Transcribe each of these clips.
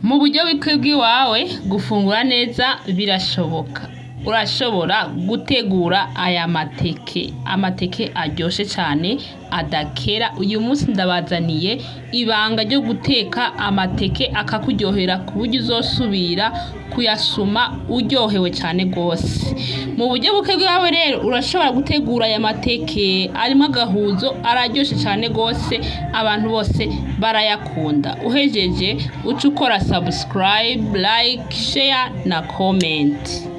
Mu buryo bw'iwawe gufungura neza birashoboka. Urashobora gutegura aya amateke aryoshe cyane adakera. Uyu munsi ndabazaniye ibanga ryo guteka amateke akakuryohera ku buryo uzosubira kuyasuma uryohewe cyane gose. Mu buryo bw'iwawe rero urashobora gutegura aya mateke arimo agahuzo, araryoshe cyane gose, abantu bose barayakunda. Uhejeje uca ukora subscribe, like, share na comment.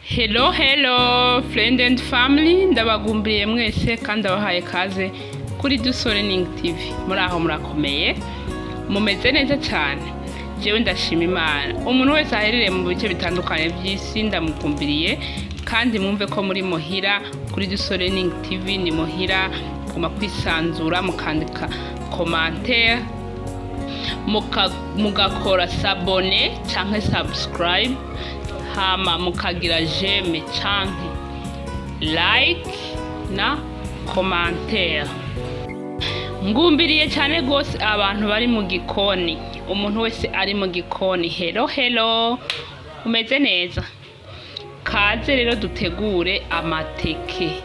Hello friend and family, ndabagumbriye mwese kandi abahaye kaze kuri Ntuzosubira TV. Muraho murakomeye, mumeze neza cyane. Jewe ndashima Imana. Umuntu wese aherereye mu bice bitandukanye by'isi ndamugumbiriye, kandi mwumve ko muri muhira kuri Ntuzosubira TV ni muhira, kuma kwisanzura mukandika commentaire, mugakora s'abonner canke subscribe, hama mukagira j'aime canke like na commentaire. Ngumbiriye cyane gose abantu bari mu gikoni, umuntu wese ari mu gikoni. Hello umeze neza? Kaze rero dutegure amateke.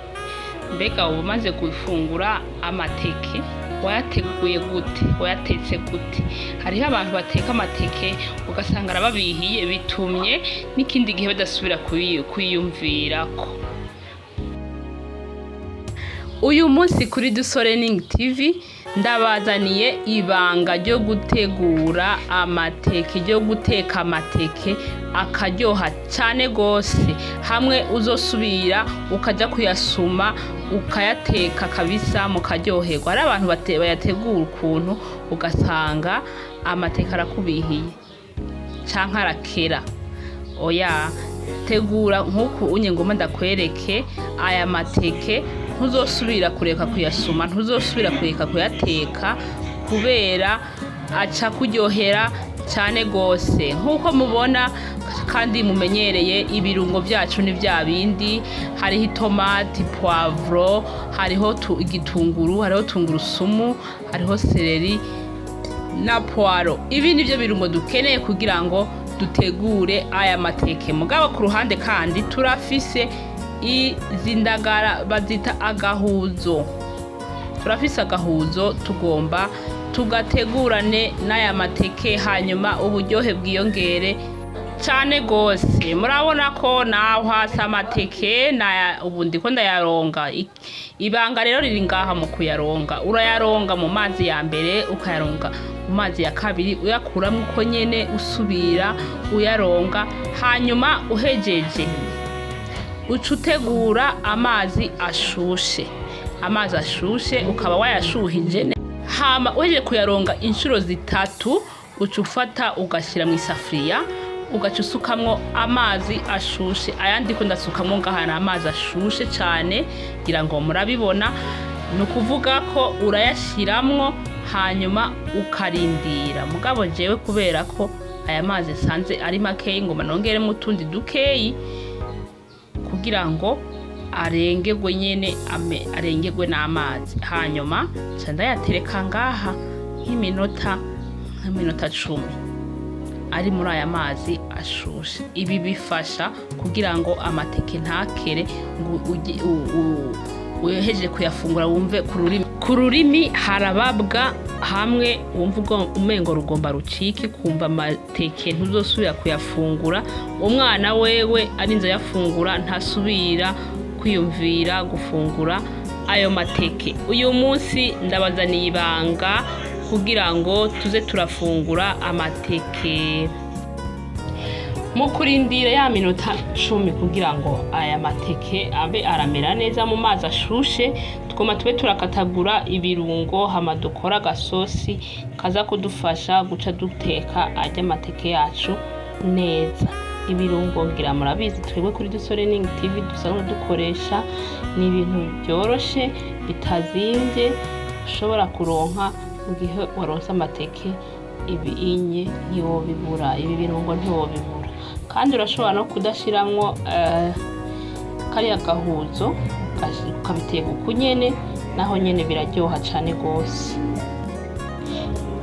Mbega ubu maze gufungura amateke wayateguye gute, wayatetse gute? Hariho abantu bateka amateke ugasanga arababihiye bitumye n'ikindi gihe badasubira kwiyumvirako. Uyu munsi kuri Ntuzosubira TV ndabazaniye ibanga ryo gutegura amateke, ryo guteka amateke akaryoha cyane gose, hamwe uzosubira ukaja kuyasuma ukayateka kabisa mukaryoherwa. Ari abantu bayategura ukuntu ugasanga amateke arakubihiye canke arakera. Oya, tegura nkuko unye ngoma ndakwereke aya mateke, ntuzosubira kureka kuyasuma, ntuzosubira kureka kuyateka kubera aca kuryohera cyane gose. Nkuko mubona kandi mumenyereye ibirungo byacu ni bya bindi, hariho itomati, poivro, hariho igitunguru, hariho tungurusumu, hariho seleri na poiro. Ibi nivyo birungo dukeneye kugira ngo dutegure aya mateke. Mugabo ku ruhande kandi turafise izi ndagara bazita agahuzo. Turafise agahuzo tugomba tugategurane n'aya mateke, hanyuma uburyohe bwiyongere cyane gose. Murabona ko naho hasa amateke na ubundi ko ndayaronga. Ibanga rero riri ngaha mu kuyaronga. Urayaronga mu mazi ya mbere, ukayaronga mu mazi ya kabiri, uyakuramo uko nyene usubira uyaronga. Hanyuma uhejeje uca utegura amazi ashushe. Amazi ashushe ukaba wayashuhije, hama uhejeje kuyaronga inshuro zitatu uca ufata ugashyira mu isafuriya, ugaca usukamwo amazi ashushe. Ayandi ko ndasukamwo ngahana amazi ashushe cyane kugira ngo murabibona. Nukuvuga ko urayashiramwo hanyuma ukarindira. Mugabo jewe kubera ko aya mazi sanze ari makeyi, ngoma nongeremo utundi dukeyi kugira ngo arengerwe nyene, arengerwe n'amazi. Hanyuma ca ndayatereka ngaha nk'iminota 10 ari muri aya mazi ashushe. Ibi bifasha kugira ngo amateke ntakere, uhejeje kuyafungura wumve ku rurimi harababwa, hamwe wumva umengo rugomba rucike, kumva amateke ntuzosubira kuyafungura. Umwana wewe arinze yafungura ntasubira kwiyumvira gufungura ayo mateke. Uyu munsi ndabazaniye ibanga kugira ngo tuze turafungura amateke. mu kurindira ya minota 10 kugira ngo aya mateke abe aramera neza mu mazi ashushe, tukoma tube turakatagura ibirungo hama dukora agasosi kaza kudufasha guca duteka arya mateke yacu neza. Ibirungo ngira murabizi twebwe kuri Dusorening TV dusanzwe dukoresha, ni ibintu byoroshe bitazimvye ushobora kuronka mu gihe waronse amateke. Ibi inye ntiwobibura, ibi birungo ntiwobibura, kandi urashobora no kudashiramwo kariya gahuzo ukabiteka uko nyene, naho nyene biraryoha cane gose.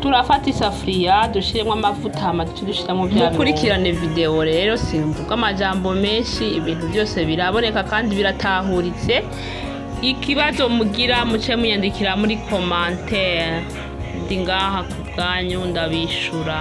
Turafata isafuriya dushiremwo amavuta hama dushiramo bya birungo. Mukurikirane video rero simvuga amajambo menshi, ibintu byose biraboneka kandi biratahuritse. Ikibazo mugira muce muyandikira muri commentaire, ndi ngaha ku bwanyu ndabishura.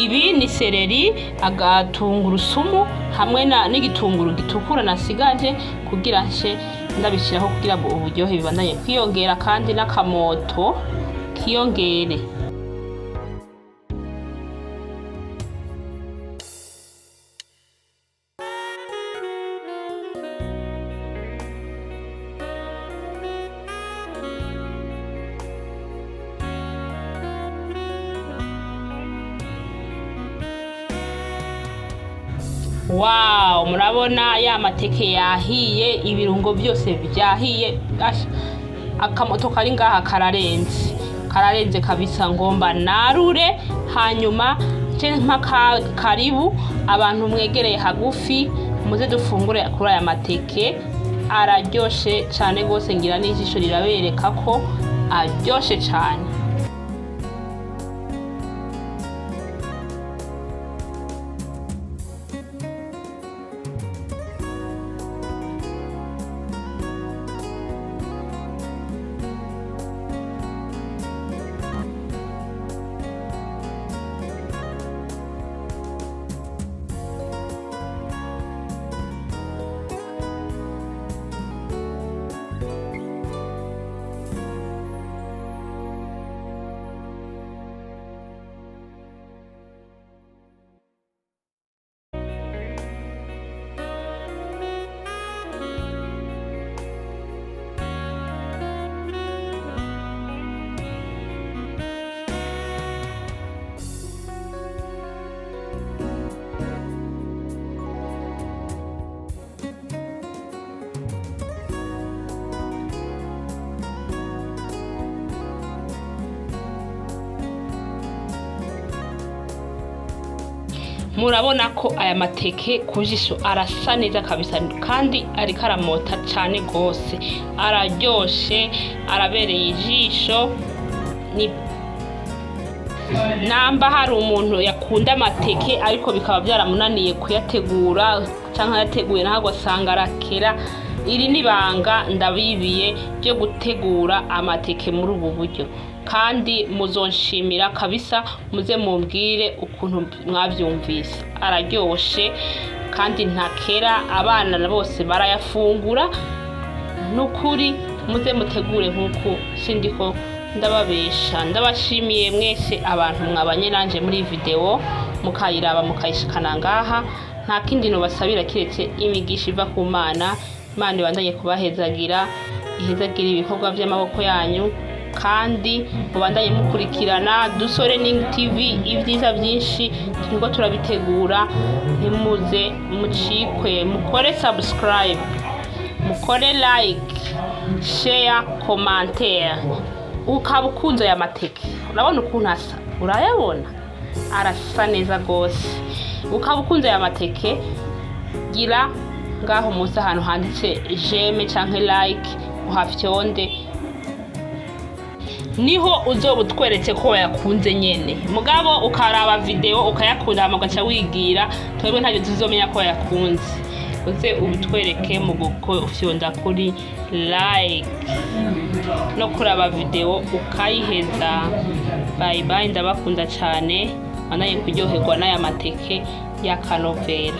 ibi ni seleri, agatungurusumu hamwe n'igitunguru gitukura nasigaje kugira nce ndabishiraho kugira ngo uburyohe bibandanye kwiyongera kandi n'akamoto kiyongere. Wow, murabona ya mateke yahiye, ibirungo byose byahiye, akamoto kari ngaha kararenze kabisa, ngomba narure hanyuma mpaka karibu abantu mwegereye hagufi muze dufungure kuri aya mateke. Araryoshe cyane gose, ngira n'ijisho rirabereka ko aryoshe cyane. Murabona ko aya mateke kujisho arasa neza kabisa kandi ari karamota cyane gose, araryoshe, arabereye ijisho. Ni namba hari umuntu yakunda amateke ariko bikaba byaramunaniye kuyategura cyangwa yateguye ntago asanga arakera, iri nibanga ndabibiye byo gutegura amateke muri ubu buryo, kandi muzonshimira kabisa, muze mumbwire ukuntu mwavyumvise. Araryoshe kandi ntakera, abana bose barayafungura. Nukuri muze mutegure nkuko sindiko ndababesha. Ndabashimiye mwese abantu mwabanye nanje muri video, mukayiraba mukayishikana ngaha. Nta kindi no basabira kiretse imigisha iva ku Mana. Imana ibandanye kubahezagira, ihezagira ibikorwa by'amaboko yanyu, kandi mubandanye mukurikirana Dusorening TV. Ibyiza byinshi turiko turabitegura, ntimuze mucikwe. Mukore subscribe, mukore like, share, commentaire. Ukaba ukunze aya mateke, urabona ukuntu asa, urayabona arasa neza gose. Ukaba ukunze aya mateke, gira ngaho munsi ahantu handitse j'aime canke like, uhafyonde, niho uzobutweretse ko yakunze nyene. Mugabo ukaraba video ukayakunda mugaca wigira, twebwe ntabyo tuzomenya ko yakunze. Uze ubutwereke mu gufyonda kuri like no kuraba video ukayiheza. Bye bye, ndabakunda cyane, anaye kuryoherwa n'aya mateke ya kanovera.